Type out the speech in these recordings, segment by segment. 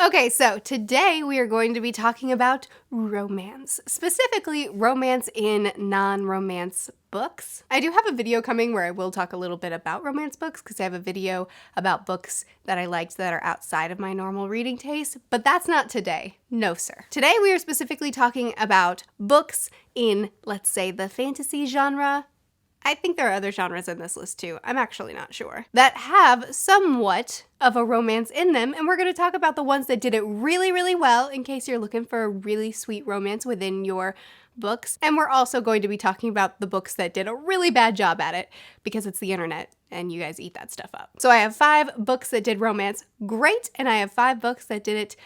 Okay, so today we are going to be talking about romance, specifically romance in non-romance books. I do have a video coming where I will talk a little bit about romance books because I have a video about books that I liked that are outside of my normal reading taste, but that's not today. No, sir. Today we are specifically talking about books in, let's say, the fantasy genre. I think there are other genres in this list too, I'm actually not sure, that have somewhat of a romance in them, and we're going to talk about the ones that did it really, really well in case you're looking for a really sweet romance within your books. And we're also going to be talking about the books that did a really bad job at it because it's the internet and you guys eat that stuff up. So I have 5 books that did romance great, and I have 5 books that did it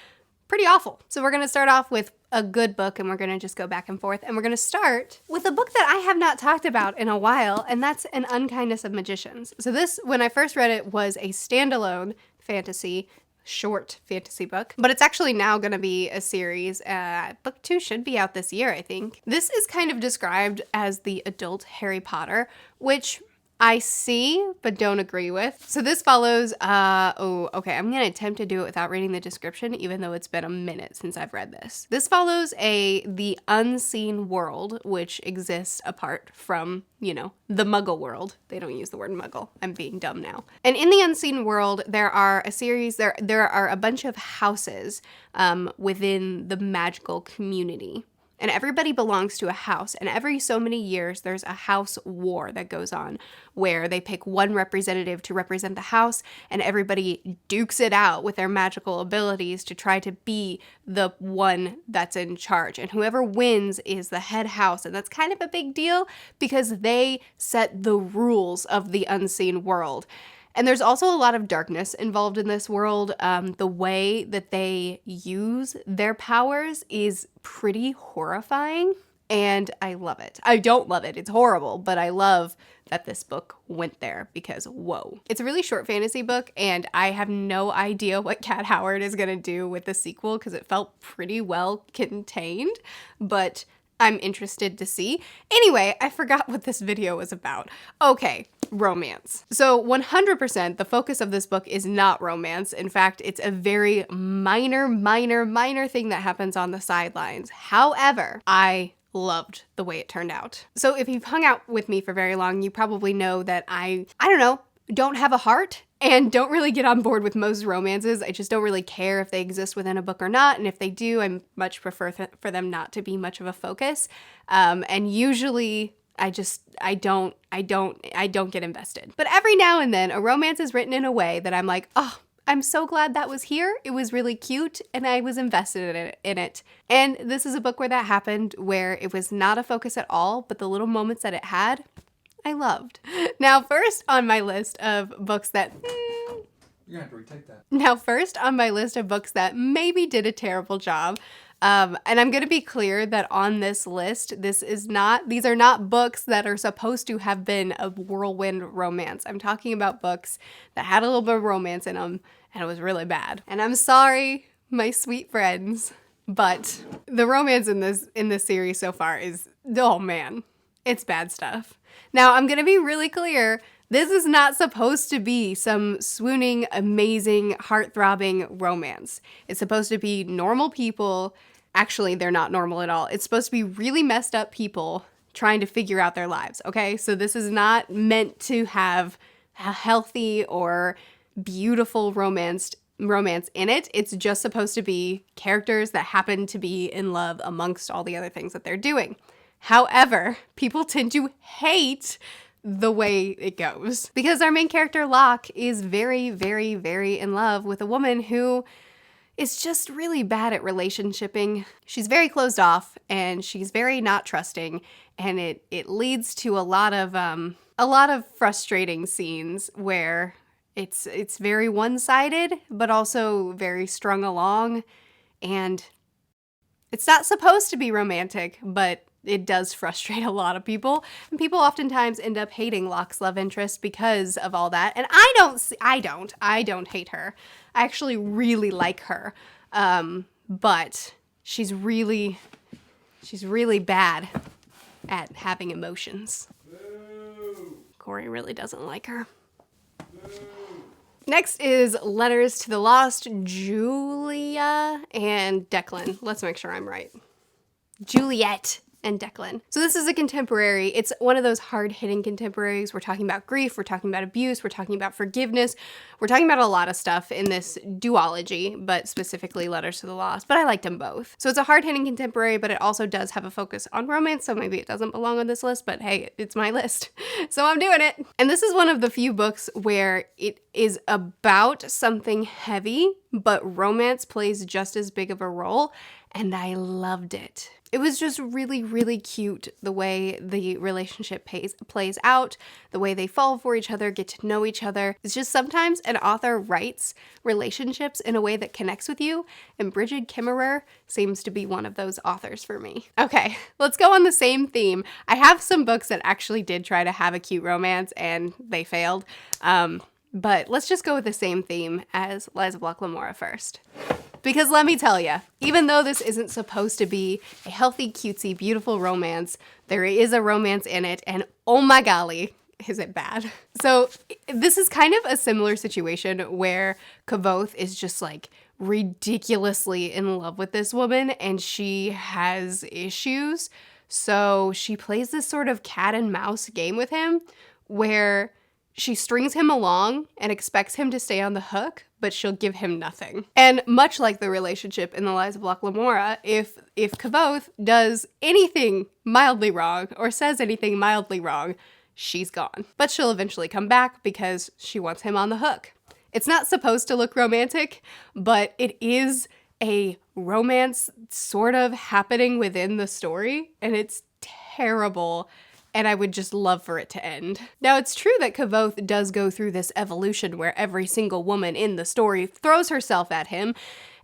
pretty awful. So we're going to start off with a good book, and we're going to just go back and forth, and we're going to start with a book that I have not talked about in a while, and that's An Unkindness of Magicians. So this, when I first read it, was a standalone fantasy, short fantasy book, but it's actually now going to be a series. Book 2 should be out this year, I think. This is kind of described as the adult Harry Potter, which I see, but don't agree with. So this follows, I'm going to attempt to do it without reading the description, even though it's been a minute since I've read this. This follows the unseen world, which exists apart from, the Muggle world. They don't use the word Muggle. I'm being dumb now. And in the unseen world, there are a bunch of houses within the magical community. And everybody belongs to a house, and every so many years there's a house war that goes on where they pick one representative to represent the house, and everybody dukes it out with their magical abilities to try to be the one that's in charge. And whoever wins is the head house, and that's kind of a big deal because they set the rules of the unseen world. And there's also a lot of darkness involved in this world. The way that they use their powers is pretty horrifying, and I love it. I don't love it. It's horrible, but I love that this book went there because, whoa. It's a really short fantasy book, and I have no idea what Cat Howard is going to do with the sequel because it felt pretty well contained, but I'm interested to see. Anyway, I forgot what this video was about. Okay, romance. So 100% the focus of this book is not romance. In fact, it's a very minor thing that happens on the sidelines. However, I loved the way it turned out. So if you've hung out with me for very long, you probably know that I don't have a heart and don't really get on board with most romances. I just don't really care if they exist within a book or not. And if they do, I much prefer for them not to be much of a focus. And usually I don't get invested. But every now and then a romance is written in a way that I'm like, oh, I'm so glad that was here. It was really cute and I was invested in it. And this is a book where that happened, where it was not a focus at all, but the little moments that it had, I loved. Now, first on my list of books that... You're gonna have to retake that. Now, first on my list of books that maybe did a terrible job, and I'm going to be clear that on this list, these are not books that are supposed to have been a whirlwind romance. I'm talking about books that had a little bit of romance in them, and it was really bad. And I'm sorry, my sweet friends, but the romance in this series so far is, oh man, it's bad stuff. Now, I'm going to be really clear. This is not supposed to be some swooning, amazing, heart-throbbing romance. It's supposed to be normal people. Actually, they're not normal at all. It's supposed to be really messed up people trying to figure out their lives, okay? So this is not meant to have a healthy or beautiful romance in it. It's just supposed to be characters that happen to be in love amongst all the other things that they're doing. However, people tend to hate the way it goes because our main character, Locke, is very, very, very in love with a woman who is just really bad at relationshiping. She's very closed off and she's very not trusting, and it leads to a lot of frustrating scenes where it's very one-sided but also very strung along, and it's not supposed to be romantic, but it does frustrate a lot of people, and people oftentimes end up hating Locke's love interest because of all that. And I don't hate her. I actually really like her. But she's really bad at having emotions. Boo. Corey really doesn't like her. Boo. Next is Letters to the Lost, Julia and Declan. Let's make sure I'm right. Juliet and Declan. So this is a contemporary. It's one of those hard-hitting contemporaries. We're talking about grief, we're talking about abuse, we're talking about forgiveness. We're talking about a lot of stuff in this duology, but specifically Letters to the Lost, but I liked them both. So it's a hard-hitting contemporary, but it also does have a focus on romance, so maybe it doesn't belong on this list, but hey, it's my list, so I'm doing it. And this is one of the few books where it is about something heavy, but romance plays just as big of a role, and I loved it. It was just really, really cute the way the relationship plays out, the way they fall for each other, get to know each other. It's just sometimes an author writes relationships in a way that connects with you, and Brigid Kimmerer seems to be one of those authors for me. Okay, let's go on the same theme. I have some books that actually did try to have a cute romance and they failed, but let's just go with the same theme as Liza Block Lamora first. Because let me tell you, even though this isn't supposed to be a healthy, cutesy, beautiful romance, there is a romance in it, and oh my golly, is it bad. So this is kind of a similar situation where Kvothe is just like ridiculously in love with this woman, and she has issues. So she plays this sort of cat and mouse game with him where she strings him along and expects him to stay on the hook, but she'll give him nothing. And much like the relationship in the Liza Block Lamora, if Kvothe does anything mildly wrong or says anything mildly wrong, she's gone. But she'll eventually come back because she wants him on the hook. It's not supposed to look romantic, but it is a romance sort of happening within the story, and it's terrible. And I would just love for it to end. Now, it's true that Kvothe does go through this evolution where every single woman in the story throws herself at him,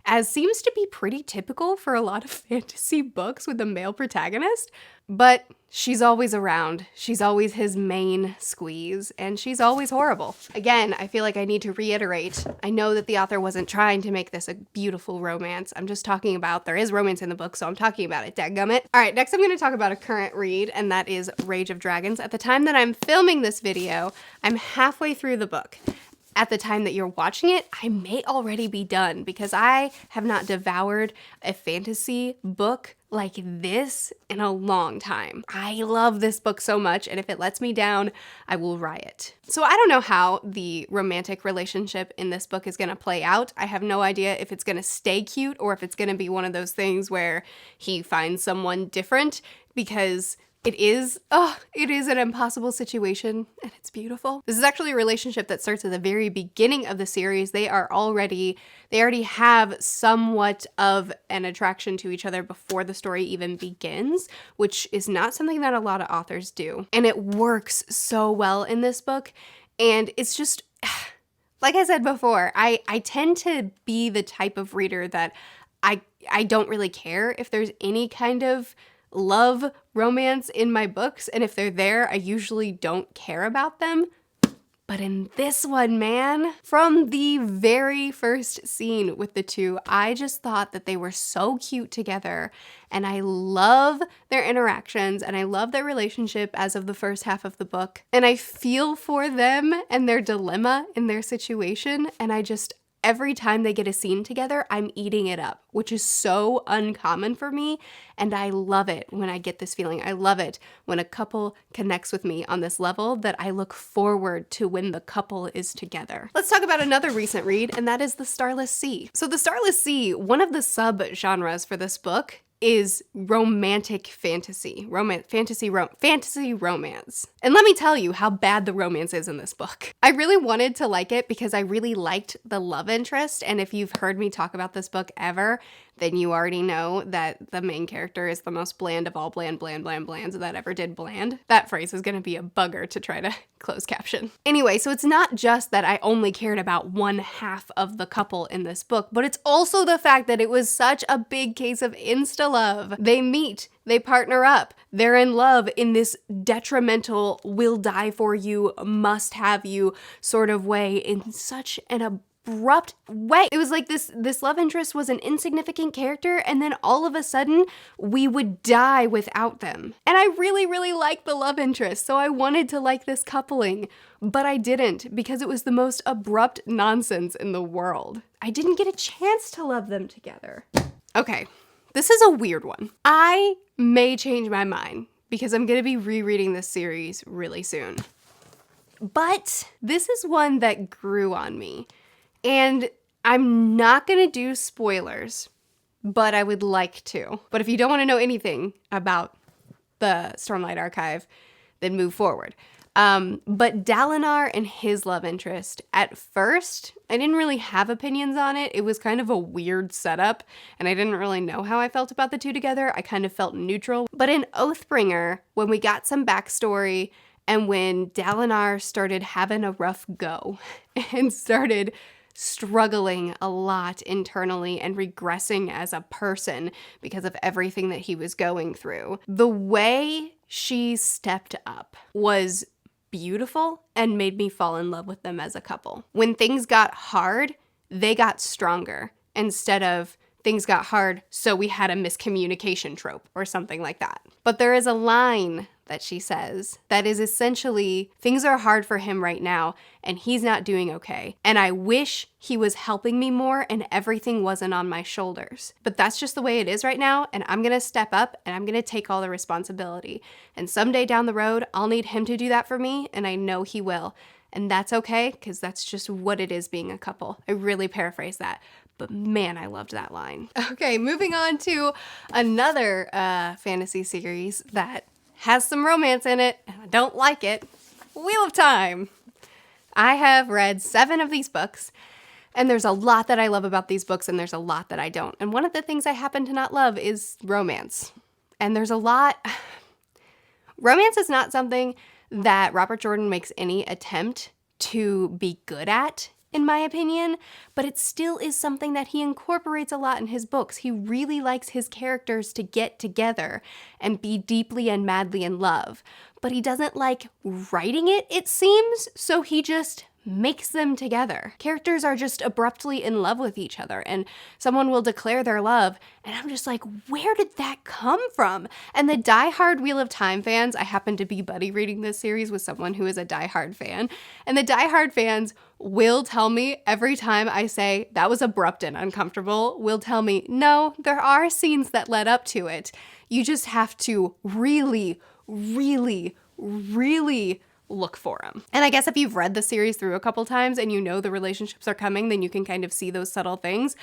as seems to be pretty typical for a lot of fantasy books with a male protagonist, but she's always around. She's always his main squeeze, and she's always horrible. Again, I feel like I need to reiterate, I know that the author wasn't trying to make this a beautiful romance. I'm just talking about, there is romance in the book, so I'm talking about it, dadgummit. All right, next I'm going to talk about a current read, and that is Rage of Dragons. At the time that I'm filming this video, I'm halfway through the book. At the time that you're watching it, I may already be done because I have not devoured a fantasy book like this in a long time. I love this book so much, and if it lets me down, I will riot. So I don't know how the romantic relationship in this book is gonna play out. I have no idea if it's gonna stay cute or if it's gonna be one of those things where he finds someone different, because it is an impossible situation, and it's beautiful. This is actually a relationship that starts at the very beginning of the series. They already have somewhat of an attraction to each other before the story even begins, which is not something that a lot of authors do. And it works so well in this book, and it's just, like I said before, I tend to be the type of reader that I don't really care if there's any kind of love romance in my books, and if they're there, I usually don't care about them. But in this one, man, from the very first scene with the two, I just thought that they were so cute together, and I love their interactions, and I love their relationship as of the first half of the book, and I feel for them and their dilemma in their situation, and every time they get a scene together, I'm eating it up, which is so uncommon for me, and I love it when I get this feeling. I love it when a couple connects with me on this level that I look forward to when the couple is together. Let's talk about another recent read, and that is The Starless Sea. So The Starless Sea, one of the sub-genres for this book, is romantic fantasy. Fantasy romance. And let me tell you how bad the romance is in this book. I really wanted to like it because I really liked the love interest, and if you've heard me talk about this book ever, then you already know that the main character is the most bland of all blands that ever did bland. That phrase is gonna be a bugger to try to close caption. Anyway, so it's not just that I only cared about one half of the couple in this book, but it's also the fact that it was such a big case of insta-love. They meet, they partner up, they're in love in this detrimental, will die for you, must have you sort of way, in such an abrupt way. It was like this love interest was an insignificant character, and then all of a sudden we would die without them. And I really, really liked the love interest, so I wanted to like this coupling, but I didn't because it was the most abrupt nonsense in the world. I didn't get a chance to love them together. Okay, this is a weird one. I may change my mind because I'm gonna be rereading this series really soon. But this is one that grew on me. And I'm not gonna do spoilers, but I would like to. But if you don't wanna know anything about the Stormlight Archive, then move forward. But Dalinar and his love interest, at first, I didn't really have opinions on it. It was kind of a weird setup, and I didn't really know how I felt about the two together. I kind of felt neutral. But in Oathbringer, when we got some backstory, and when Dalinar started having a rough go and started struggling a lot internally and regressing as a person because of everything that he was going through, the way she stepped up was beautiful and made me fall in love with them as a couple. When things got hard, they got stronger instead of things got hard, so we had a miscommunication trope or something like that. But there is a line that she says that is essentially, things are hard for him right now and he's not doing okay. And I wish he was helping me more and everything wasn't on my shoulders. But that's just the way it is right now, and I'm gonna step up and I'm gonna take all the responsibility. And someday down the road, I'll need him to do that for me, and I know he will. And that's okay, because that's just what it is being a couple. I really paraphrase that. But man, I loved that line. Okay, moving on to another fantasy series that has some romance in it, and I don't like it. Wheel of Time. I have read 7 of these books, and there's a lot that I love about these books, and there's a lot that I don't. And one of the things I happen to not love is romance. And there's a lot... Romance is not something that Robert Jordan makes any attempt to be good at, in my opinion, but it still is something that he incorporates a lot in his books. He really likes his characters to get together and be deeply and madly in love, but he doesn't like writing it, it seems, so he just makes them together. Characters are just abruptly in love with each other, and someone will declare their love, and I'm just like, where did that come from? And the diehard Wheel of Time fans, I happen to be buddy reading this series with someone who is a diehard fan, and the diehard fans will tell me every time I say that was abrupt and uncomfortable, will tell me, no, there are scenes that led up to it. You just have to really, really, really look for them. And I guess if you've read the series through a couple times and you know the relationships are coming, then you can kind of see those subtle things.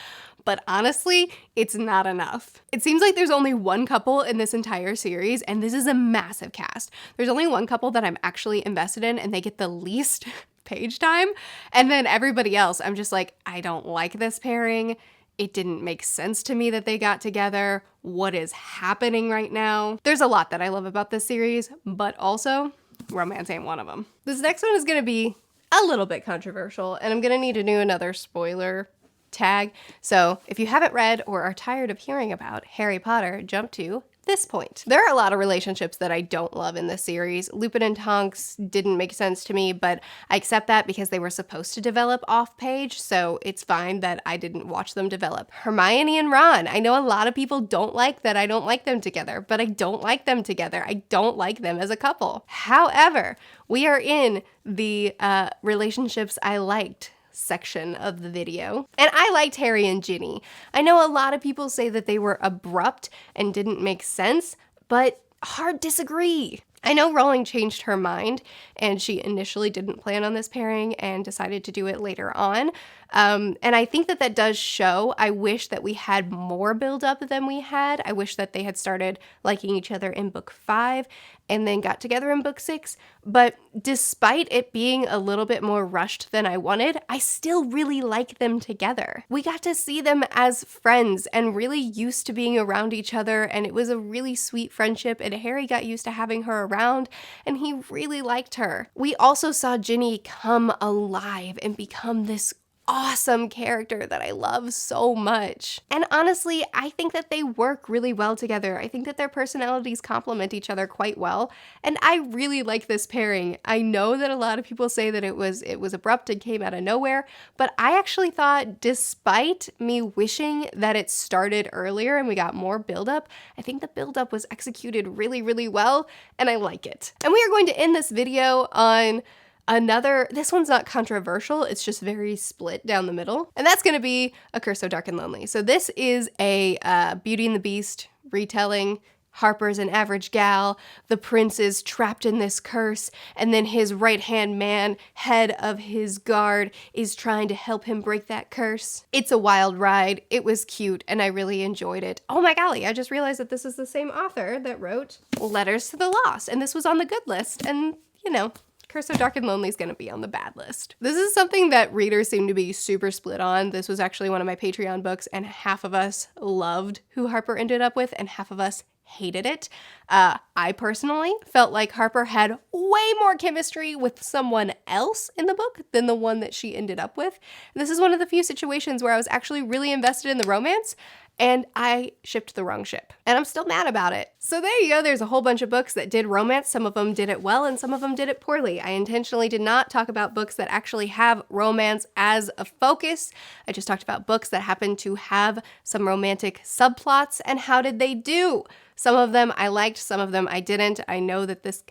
But honestly, it's not enough. It seems like there's only one couple in this entire series, and this is a massive cast. There's only one couple that I'm actually invested in, and they get the least page time. And then everybody else, I'm just like, I don't like this pairing. It didn't make sense to me that they got together. What is happening right now? There's a lot that I love about this series, but also romance ain't one of them. This next one is going to be a little bit controversial, and I'm going to need to do another spoiler tag. So if you haven't read or are tired of hearing about Harry Potter, jump to this point. There are a lot of relationships that I don't love in this series. Lupin and Tonks didn't make sense to me, but I accept that because they were supposed to develop off-page, so it's fine that I didn't watch them develop. Hermione and Ron, I know a lot of people don't like that I don't like them together, but I don't like them together. I don't like them as a couple. However, we are in the relationships I liked section of the video. And I liked Harry and Ginny. I know a lot of people say that they were abrupt and didn't make sense, but hard disagree. I know Rowling changed her mind and she initially didn't plan on this pairing and decided to do it later on. And I think that that does show. I wish that we had more build-up than we had. I wish that they had started liking each other in book 5 and then got together in book 6. But despite it being a little bit more rushed than I wanted, I still really like them together. We got to see them as friends and really used to being around each other, and it was a really sweet friendship, and Harry got used to having her around, and he really liked her. We also saw Ginny come alive and become this awesome character that I love so much. And honestly, I think that they work really well together. I think that their personalities complement each other quite well, and I really like this pairing. I know that a lot of people say that it was abrupt and came out of nowhere, but I actually thought, despite me wishing that it started earlier and we got more buildup, I think the buildup was executed really, really well, and I like it. And we are going to end this video on another, this one's not controversial, it's just very split down the middle, and that's gonna be A Curse So Dark and Lonely. So this is a Beauty and the Beast retelling. Harper's an average gal, the prince is trapped in this curse, and then his right-hand man, head of his guard, is trying to help him break that curse. It's a wild ride, it was cute, and I really enjoyed it. Oh my golly, I just realized that this is the same author that wrote Letters to the Lost, and this was on the good list, and you know, Curse of Dark and Lonely is going to be on the bad list. This is something that readers seem to be super split on. This was actually one of my Patreon books, and half of us loved who Harper ended up with, and half of us hated it. I personally felt like Harper had way more chemistry with someone else in the book than the one that she ended up with. And this is one of the few situations where I was actually really invested in the romance, and I shipped the wrong ship. And I'm still mad about it. So there you go, there's a whole bunch of books that did romance. Some of them did it well and some of them did it poorly. I intentionally did not talk about books that actually have romance as a focus. I just talked about books that happen to have some romantic subplots and how did they do. Some of them I liked, some of them I didn't. I know that this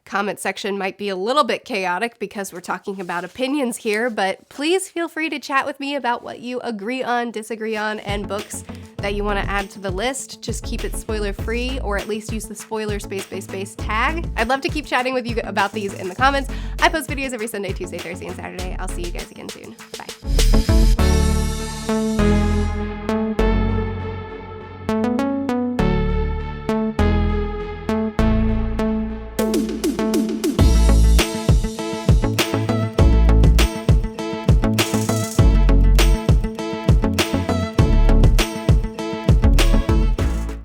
comment section might be a little bit chaotic because we're talking about opinions here, but please feel free to chat with me about what you agree on, disagree on, and books that you want to add to the list. Just keep it spoiler free, or at least use the spoiler space tag. I'd love to keep chatting with you about these in the comments. I post videos every Sunday, Tuesday, Thursday, and Saturday. I'll see you guys again soon. Bye.